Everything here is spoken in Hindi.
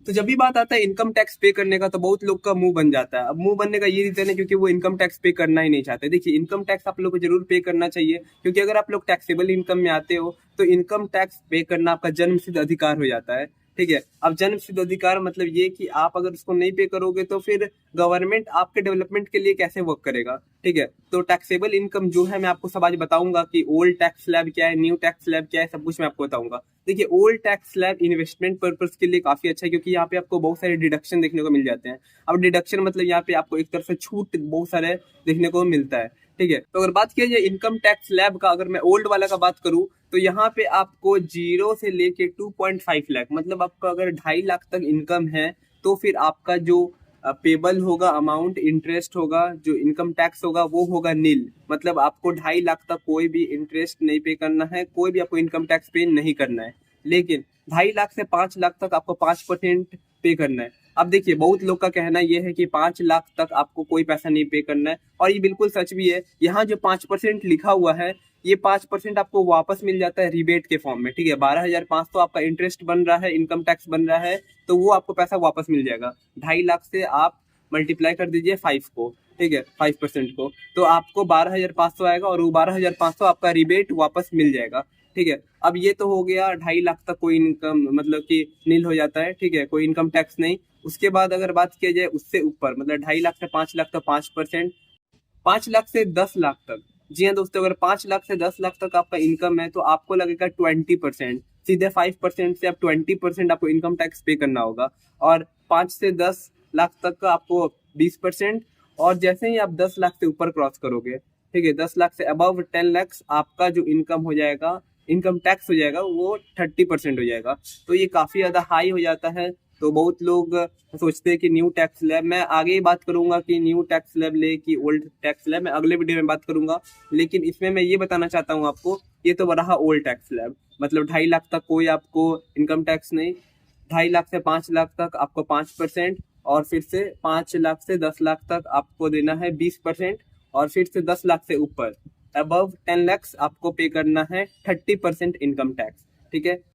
तो जब भी बात आता है इनकम टैक्स पे करने का तो बहुत लोग का मुंह बन जाता है। अब मुंह बनने का ये रीजन है क्योंकि वो इनकम टैक्स पे करना ही नहीं चाहते। देखिए, इनकम टैक्स आप लोग को जरूर पे करना चाहिए, क्योंकि अगर आप लोग टैक्सेबल इनकम में आते हो तो इनकम टैक्स पे करना आपका जन्मसिद्ध अधिकार हो जाता है। ठीक है, अब जन्मसिद्ध अधिकार मतलब ये कि आप अगर उसको नहीं पे करोगे तो फिर गवर्नमेंट आपके डेवलपमेंट के लिए कैसे वर्क करेगा। ठीक है, तो टैक्सेबल इनकम जो है मैं आपको सब आज बताऊंगा कि ओल्ड टैक्स स्लैब क्या है, न्यू टैक्स स्लैब क्या है, सब कुछ मैं आपको बताऊंगा। देखिए, old tax slab investment purpose के लिए काफी अच्छा है, क्योंकि यहाँ पे आपको बहुत सारे डिडक्शन देखने को मिल जाते हैं। अब डिडक्शन मतलब यहाँ पे आपको एक तरफ से छूट बहुत सारे देखने को मिलता है। ठीक है, तो अगर बात किया जाए इनकम टैक्स स्लैब का, अगर मैं ओल्ड वाला का बात करूं तो यहाँ पे आपको 0 से लेके 2.5 लाख, मतलब आपका अगर 2.5 लाख तक इनकम है तो फिर आपका जो पेबल होगा अमाउंट, इंटरेस्ट होगा, जो इनकम टैक्स होगा वो होगा नील। मतलब आपको 2.5 लाख तक कोई भी इंटरेस्ट नहीं पे करना है, कोई भी आपको इनकम टैक्स पे नहीं करना है। लेकिन 2.5 लाख से 5 लाख तक आपको 5% पे करना है। अब देखिए, बहुत लोग का कहना यह है कि 5 लाख तक आपको कोई पैसा नहीं पे करना है, और ये बिल्कुल सच भी है। यहाँ जो 5% लिखा हुआ है, ये 5% आपको वापस मिल जाता है रिबेट के फॉर्म में। ठीक है, 12,500 आपका इंटरेस्ट बन रहा है, इनकम टैक्स बन रहा है, तो वो आपको पैसा वापस मिल जाएगा। 2.5 लाख से आप मल्टीप्लाई कर दीजिए 5 को, ठीक है, 5% को, तो आपको 12,500 आएगा, और वो 12,500 आपका रिबेट वापस मिल जाएगा। ठीक है, अब ये तो हो गया 2.5 लाख तक कोई इनकम, मतलब कि नील हो जाता है। ठीक है, कोई इनकम टैक्स नहीं। उसके बाद अगर बात किया जाए उससे ऊपर, मतलब 2.5 लाख से 5 लाख तो 5%, 5 लाख से 10 लाख तक, जी हाँ दोस्तों, अगर 5 लाख से 10 लाख तक आपका इनकम है तो आपको लगेगा 20%। सीधे 5% से अब 20% आपको इनकम टैक्स पे करना होगा। और 5 से 10 लाख तक का आपको 20%। और जैसे ही आप 10 लाख से ऊपर क्रॉस करोगे, ठीक है, 10 लाख से अबव 10 लाख, आपका जो इनकम हो जाएगा, इनकम टैक्स हो जाएगा, वो 30% हो जाएगा। तो ये काफी ज्यादा हाई हो जाता है। तो बहुत लोग सोचते हैं कि न्यू टैक्स स्लैब, मैं आगे ही बात करूंगा कि न्यू टैक्स स्लैब ले कि ओल्ड टैक्स स्लैब, मैं अगले वीडियो में बात करूंगा। लेकिन इसमें मैं ये बताना चाहता हूँ आपको, ये तो रहा ओल्ड टैक्स स्लैब, मतलब 2.5 लाख तक कोई आपको इनकम टैक्स नहीं, 2.5 लाख से 5 लाख तक आपको 5%, और फिर से 5 लाख से 10 लाख तक आपको देना है 20%, और फिर से 10 लाख से ऊपर अबव 10 लाख आपको पे करना है 30% इनकम टैक्स। ठीक है,